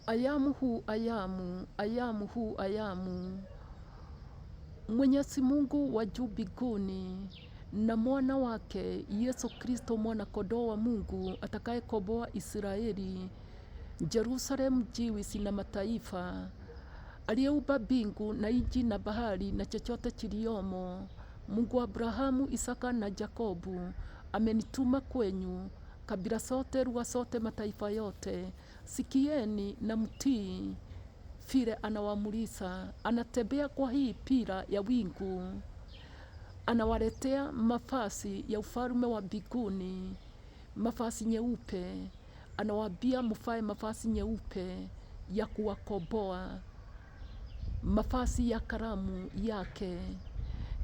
Ayamu hu ayamu, ayamu hu ayamu. Mwenyezi Mungu wa juu mbinguni na mwana wake Yesu Kristo, mwana kondoo wa Mungu atakayekomboa Israeli, Jerusalemu, Jiwisi na mataifa, aliyeumba mbingu na nchi na bahari na chochote kiliomo, Mungu wa Abrahamu, Isaka na Yakobo, amenituma kwenyu, kabila zote, lugha zote, mataifa yote. Sikieni na mtii vile anawaamrisha. Anatembea kwa hii pira ya wingu, anawaletea mavazi ya ufalme wa mbinguni, mavazi nyeupe. Anawaambia mvae mavazi nyeupe ya kuwakomboa, mavazi ya karamu yake.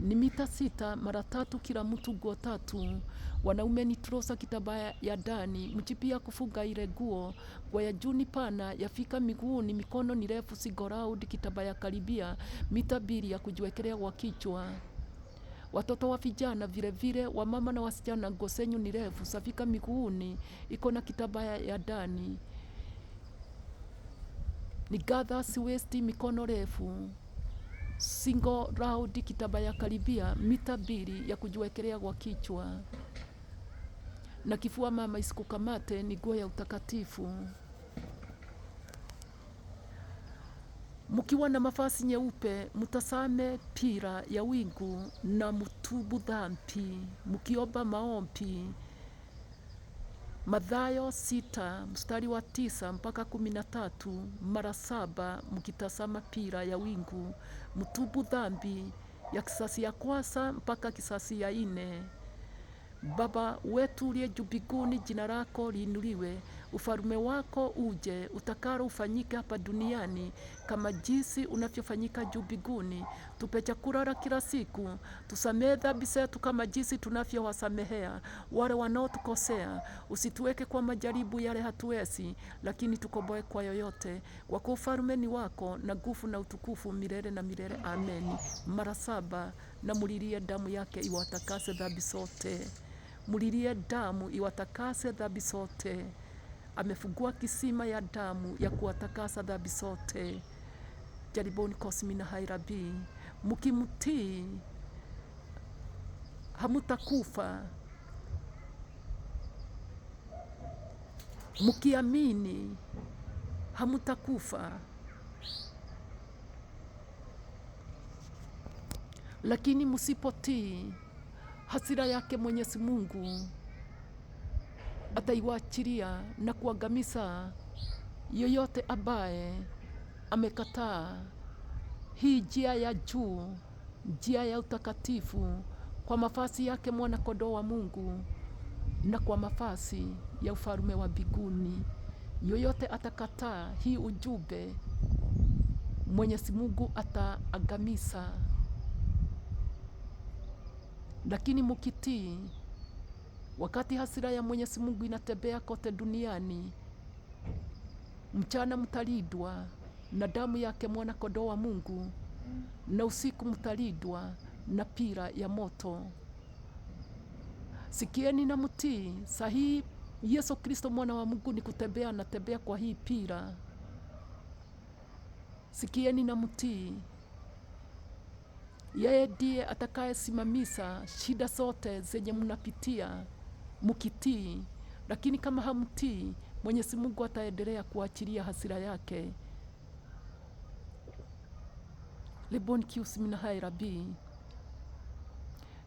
Ni mita 6 mara 3, kila mtu nguo 3. Wanaume ni trosa kitambaa ya ndani, mchipia kufunga ile nguo. Nguo ya juu ni pana, yafika miguuni, mikono ni refu, single round, kitambaa ya karibia mita 2 ya kujiwekelea kwa kichwa. Watoto wa vijana vile vile, wamama na wasichana, nguo zenyu ni refu, zafika miguuni, iko na kitambaa ya ndani. Ni gathers waist, mikono refu, single round, kitambaa ya karibia mita 2 ya kujiwekelea kwa kichwa. Na kifua mama isikukamate, ni nguo ya utakatifu. Mkiwa na mavazi nyeupe, mtasame pira ya wingu na mtubu dhambi, mkiomba maombi. Mathayo 6 mstari wa 9 mpaka 13, mara 7 mkitasama pira ya wingu, mtubu dhambi ya kisasi ya kwanza mpaka kisasi ya 4. Baba wetu uliye juu mbinguni, jina lako liinuliwe, ufalme wako uje, utakalo ufanyike hapa duniani kama jinsi unavyofanyika juu mbinguni. Tupe chakula la kila siku, tusamehe dhambi zetu kama jinsi tunavyowasamehea wale wanaotukosea, usituweke kwa majaribu yale hatuwezi, lakini tukomboe kwa yoyote, kwa kuwa ufalme ni wako na nguvu na utukufu milele na milele. Amen. Mara 7, na mulilie damu yake iwatakase dhambi zote. Mulilie damu iwatakase dhambi zote. Amefungua kisima ya damu ya kuwatakasa dhambi zote. Jaribuni Cosmina Hairabi. Mkimtii hamutakufa, mkiamini hamutakufa. Lakini msipotii, hasira yake Mwenyezi Mungu ataiwachilia na kuangamiza yoyote ambaye amekataa hii njia ya juu, njia ya utakatifu, kwa mavazi yake mwana kondoo wa Mungu na kwa mavazi ya ufalme wa mbinguni. Yoyote atakataa hii ujumbe, Mwenyezi Mungu ataangamiza. Lakini mkitii, wakati hasira ya Mwenyezi Mungu inatembea kote duniani, mchana mtalindwa na damu yake mwana kondoo wa Mungu, na usiku mtalindwa na pira ya moto. Sikieni na mtii. Sahi Yesu Kristo mwana wa Mungu ni kutembea, anatembea kwa hii pira. Sikieni na mtii. Yeye ndiye atakayesimamisha shida zote zenye mnapitia mkitii. Lakini kama hamtii, Mwenyezi Mungu ataendelea kuachilia hasira yake. Lebon Cosmina Hairabi.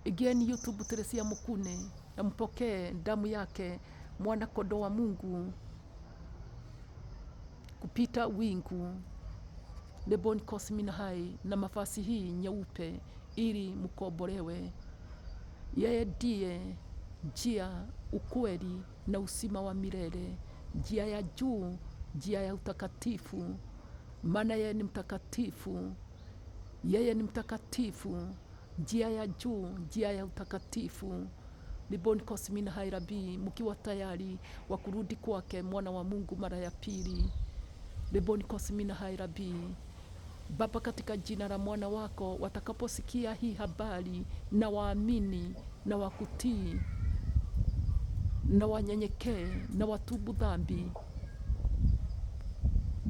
Again, YouTube Teresia Mukune, na mpokee damu yake mwana kondoo wa Mungu kupita wingu. Lebon Cosmina Hai na mavazi hii nyeupe ili mkombolewe. Yeye ndiye njia, ukweli na uzima wa milele, njia ya juu, njia ya utakatifu, maana yeye ni mtakatifu. Yeye ni mtakatifu, njia ya juu, njia ya utakatifu. Lebon Cosmina Hairabi, mkiwa tayari wa kurudi kwake mwana wa Mungu mara ya pili. Lebon Cosmina Hairabi. Baba, katika jina la mwana wako, watakaposikia hii habari na waamini na wakutii na wanyenyekee na watubu dhambi,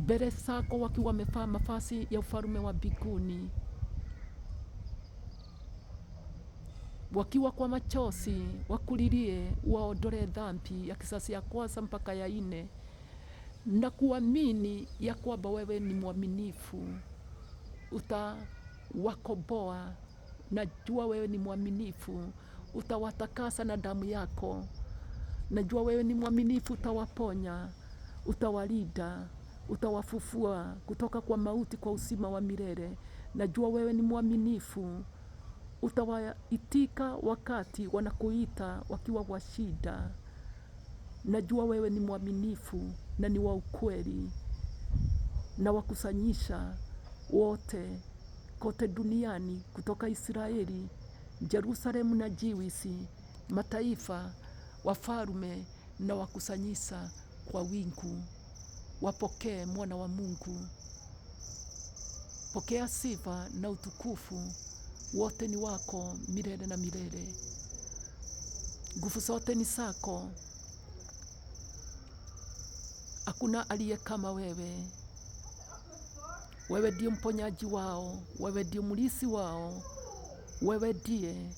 mbele zako wakiwa wamevaa mavazi ya ufalme wa mbinguni, wakiwa kwa machozi wakulilie, waondolee dhambi ya kizazi ya kwanza mpaka ya 4, na kuamini ya kwamba wewe ni mwaminifu, utawakomboa. Najua wewe ni mwaminifu, utawatakasa na damu yako. Najua wewe ni mwaminifu, utawaponya, utawalinda, utawafufua kutoka kwa mauti kwa uzima wa milele. Najua wewe ni mwaminifu, utawaitika wakati wanakuita wakiwa kwa shida. Najua wewe ni mwaminifu na ni wa ukweli, na wakusanyisha wote kote duniani, kutoka Israeli, Jerusalemu na Jiwisi, mataifa, wafalme, na wakusanyisha kwa wingu. Wapokee mwana wa Mungu. Pokea sifa na utukufu, wote ni wako milele na milele. Nguvu zote ni zako, hakuna aliye kama wewe. Wewe ndio mponyaji wao, wewe ndio mlisi wao, wewe ndiye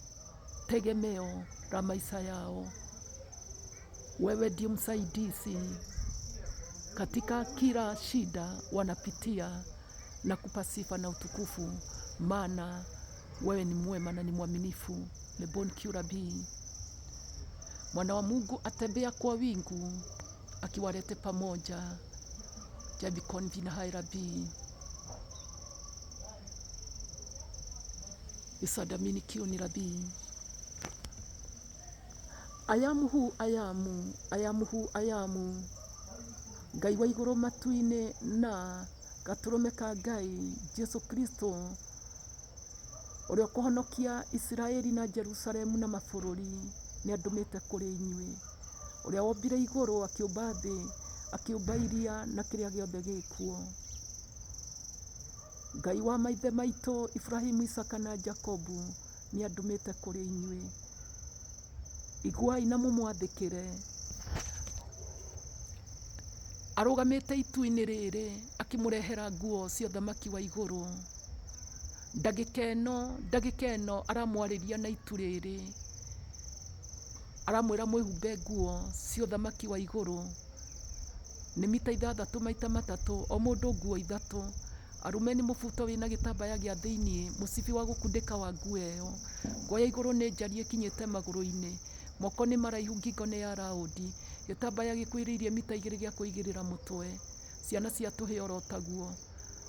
tegemeo la maisha yao. Wewe ndio msaidizi katika kila shida wanapitia, na kupa sifa na utukufu, maana wewe ni mwema na ni mwaminifu. Lebon Kurabi, mwana wa Mungu atembea kwa wingu akiwalete pamoja. Jabikon vina hairabi isadamini kiuni rabi. Ayamu hu ayamu, ayamu hu ayamu, Ngai wa iguru matu-ini na gaturume ka Ngai Jesu Kristo, uria kuhonokia Israeli na Jerusalemu na mabũrũri, ni andumite kuri inyui. Uria wombire iguru akiumba thi, akiumba iria na kiria giothe gikuo. Ngai wa maithe maitu Ibrahimu, Isaka na Jakobu, ni andumite kuri inyui. Iguai na mumwathikire. Arugamite itu-ini riri akimurehera nguo cia thamaki wa iguru. Ndagika ino aramwariria na itu riri, aramwira mwihumbe nguo cia thamaki wa iguru. Ni mita 6 maita 3, o mundu nguo 3. Arume ni mubuto wina gitambaya gia thiini, musibi wa gukundika wa nguo iyo. Nguo ya iguru ni njarie kinyite maguru-ini, moko ni maraihu, ngingo ni ya raudi. Gitambaya gikwiririe mita 2 gia kuigirira mutwe. Ciana cia tuhe orotaguo.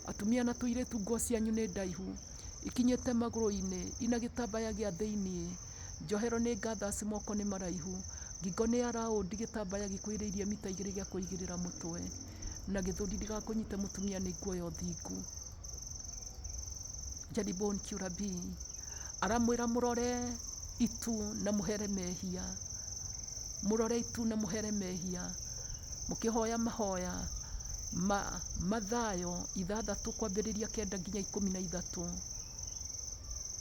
Atumia na tuiretu nguo cianyu ni ndaihu, ikinyite maguru-ini, ina gitambaya gia thiini. Njohero ni ngathasi, moko ni maraihu, ngingo ni ya raudi. Gitambaya gikwiririe mita 2 gia kuigirira mutwe, na githuri ndigakunyite mutumia ni nguo ya uthingu. Jaribon Kurabi aramwira murore itu na muhere mehia, murore itu na muhere mehia, mukihoya mahoya mathayo 6 kwambiriria 9 nginya 13,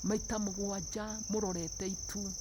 maita 7 murorete itu.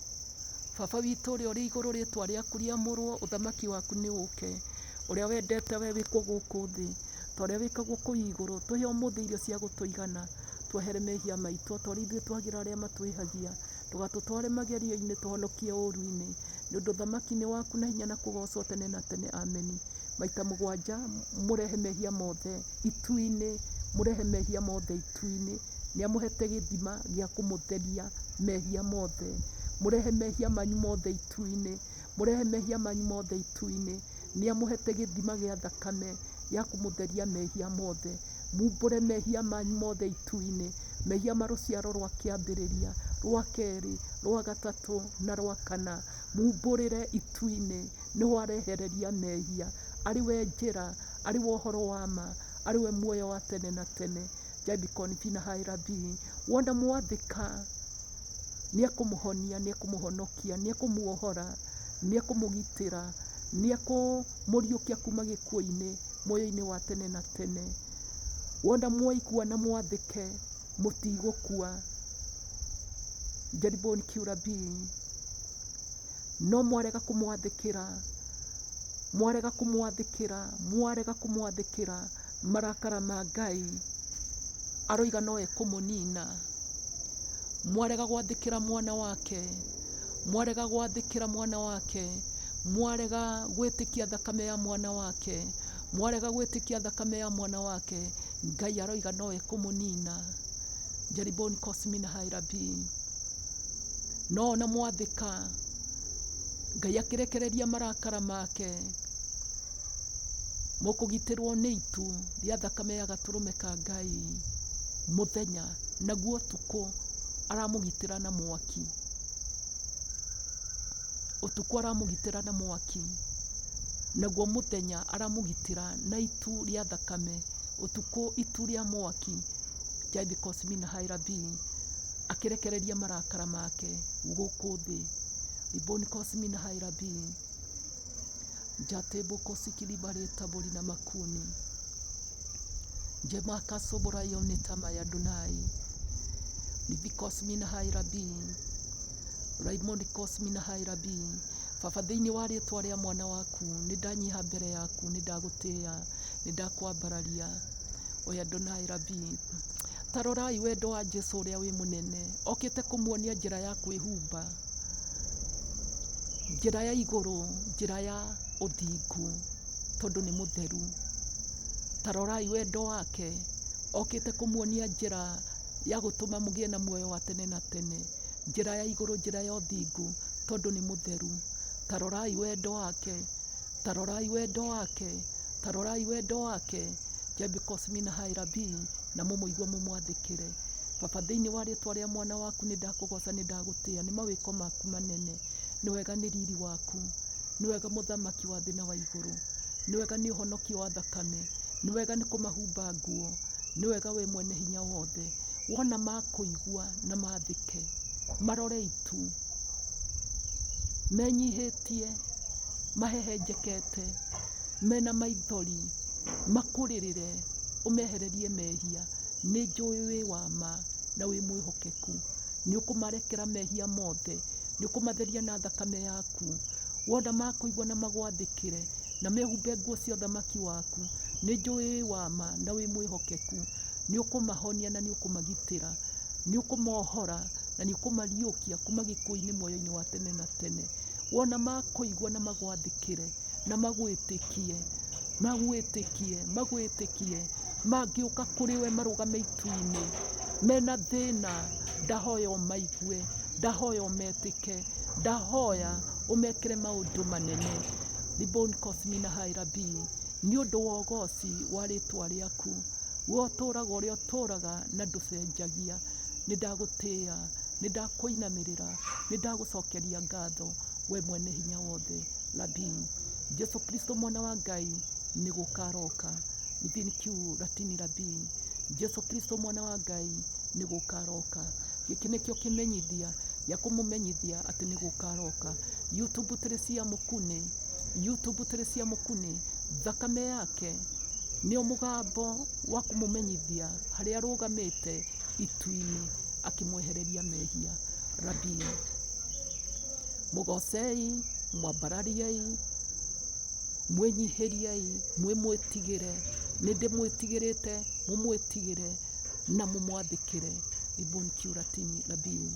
Baba witu uri uri iguru, ritwa riaku riamurwo, uthamaki waku ni uke. Uria wendete we wikwo guku thi, ta uria wikagwo kuu iguru. Tuhe umuthi irio cia gutuigana, twehere mehia maitu, ta uria ithuĩ twagira aria matwihagia. Tugatutware magerio-ini, tuhonokie ũru-ini, ni undu thamaki ni waku na hinya na kugocwo tene na tene. Ameni. Maita 7 murehe mehia mothe itu-ini, murehe mehia mothe itu-ini. Ni amuhete githima gia kumutheria mehia mothe. Murehe mehia manyu mothe itu-ini, murehe mehia manyu mothe itu-ini. Ni amuhete githima gia thakame ya kumutheria mehia mothe. Mumbure mehia manyu mothe itu-ini, mehia ma ruciaro rwa kiambiriria, rwa keri, rwa gatatu na rwa kana. Mumburire itu-ini, niho arehereria mehia. Ariwe njira, ariwe uhoro wa ma, ariwe muoyo wa tene na tene. Jabikon vina hairabi, wonda mwathika ni akumuhonia, ni akumuhonokia, ni akumuohora, ni akumugitira, ni akumuriukia kuma gikuo-ini, muoyo-ini wa tene na tene. Wonda mwaigua na mwathike, mutigukua. Jaribon Kurabi, no mwarega kumwathikira, mwarega kumwathikira, mwarega kumwathikira. marakara ma Ngai aroiga noe kũmũnina. Mwarega gwathĩkĩra mwana wake, mwarega gwathĩkĩra mwana wake, mwarega gwĩtĩkia thakame ya mwana wake, mwarega gwĩtĩkia thakame ya mwana wake, Ngai aroiga noe kũmũnina. Jariboni Kosmina Hairabi. No na mwathĩka, Ngai akĩrekereria marakara make, mũkũgitĩrwo nĩ itu rĩa thakame ya gatũrũme ka Ngai. Mũthenya naguo ũtukũ aramũgitĩra na mwaki. Ũtukũ aramũgitĩra na mwaki, naguo mũthenya aramũgitĩra na itu rĩa thakame. Ũtukũ itu rĩa mwaki. Jaibi Kosmina Hairabi akĩrekereria marakara make gũkũ thĩ. Riboni Kosmina Hairabi Jatebo Kosikilibareta Bolina Makuni Jemaka Soborayo Netamaya Dunai Libi Kosmina Hairabi Raymond Kosmina Hairabi. Baba, thĩinĩ wa rĩĩtwa rĩa mwana waku nĩ ndanyiha mbere yaku, nĩ ndagũtĩĩa, nĩ ndakwambararia. Oya Adonai Rabi, tarorai wendo wa Jesu ũrĩa wĩ mũnene, okĩte kũmuonia njĩra ya kwĩhumba, njĩra ya igũrũ, njĩra ya ũthingu, tondũ nĩ mũtheru. Tarorai wendo wake, okĩte kũmuonia njĩra ya gũtũma mũgĩe na muoyo wa tene na tene, njĩra ya igũrũ, njĩra ya ũthingu, tondũ nĩ mũtheru. Tarorai wendo wake, tarorai wendo wake, tarorai wendo wake. Jaibi Kosmina Hairabi, na mũmũigua mũmwathĩkĩre. Baba, thĩinĩ wa rĩĩtwa rĩa mwana waku nĩ ndakũgoca, nĩ ndagũtĩĩa, nĩ mawĩko maku manene, nĩ wega nĩ riri waku, nĩ wega mũthamaki wa thĩ na wa igũrũ, nĩ wega nĩ ũhonokio wa thakame, nĩ wega nĩ kũmahumba nguo, nĩ wega we mwene hinya wothe. Wona makũigua na mathĩke, marore itu, menyihĩtie, mahehenjekete, mena maithori, makũrĩrĩre, ũmehererie mehia. Nĩ njũĩ wĩ wa ma na wĩ mwĩhokeku, nĩ ũkũmarekera mehia mothe, nĩ ũkũmatheria na thakame yaku. Wona makũigua na magwathĩkĩre na mehumbe nguo cia ũthamaki waku, nĩ njũĩ wĩ wa ma na wĩ mwĩhokeku, nĩ ũkũmahonia na nĩ ũkũmagitĩra, nĩ ũkũmohora na nĩ ũkũmariũkia kuma gĩkuũ-inĩ muoyo-inĩ wa tene na tene. Wona makũigua na magwathĩkĩre na magwĩtĩkie, magwĩtĩkie, magwĩtĩkie, mangĩũka kũrĩ we marũgame itu-inĩ, mena thĩna, ndahoya ũmaigue, ndahoya ũmetĩke, ndahoya ũmekĩre maũndũ manene. Riboni Kosmina Hairabi, nĩ ũndũ wa ũgoci wa rĩĩtwa rĩaku, we ũtũũraga ũrĩa ũtũũraga na ndũcenjagia. Nĩ ndagũtĩĩa, nĩ ndakwĩinamĩrĩra, nĩ ndagũcokeria ngatho, we mwene hinya wothe. Rabi, Jesu Kristo mwana wa Ngai nĩ gũkaroka. Nithini kiu Latini Rabi, Jesu Kristo mwana wa Ngai nĩ gũkaroka. Gĩkĩ nĩkĩo kĩmenyithia gĩa kũmũmenyithia atĩ nĩ gũkaroka. YouTube Teresia Mũkune, YouTube Teresia Mũkune, thakame yake nĩo mũgambo wa kũmũmenyithia harĩa arũgamĩte itu-inĩ akĩmwehereria mehia. Rabi, mũgocei, mwambarariei, mwĩnyihĩriei, mwĩmwĩtigĩre. Nĩ ndĩmwĩtigĩrĩte, mũmwĩtigĩre na mũmwathĩkĩre. Riboni kiu Latini Rabi.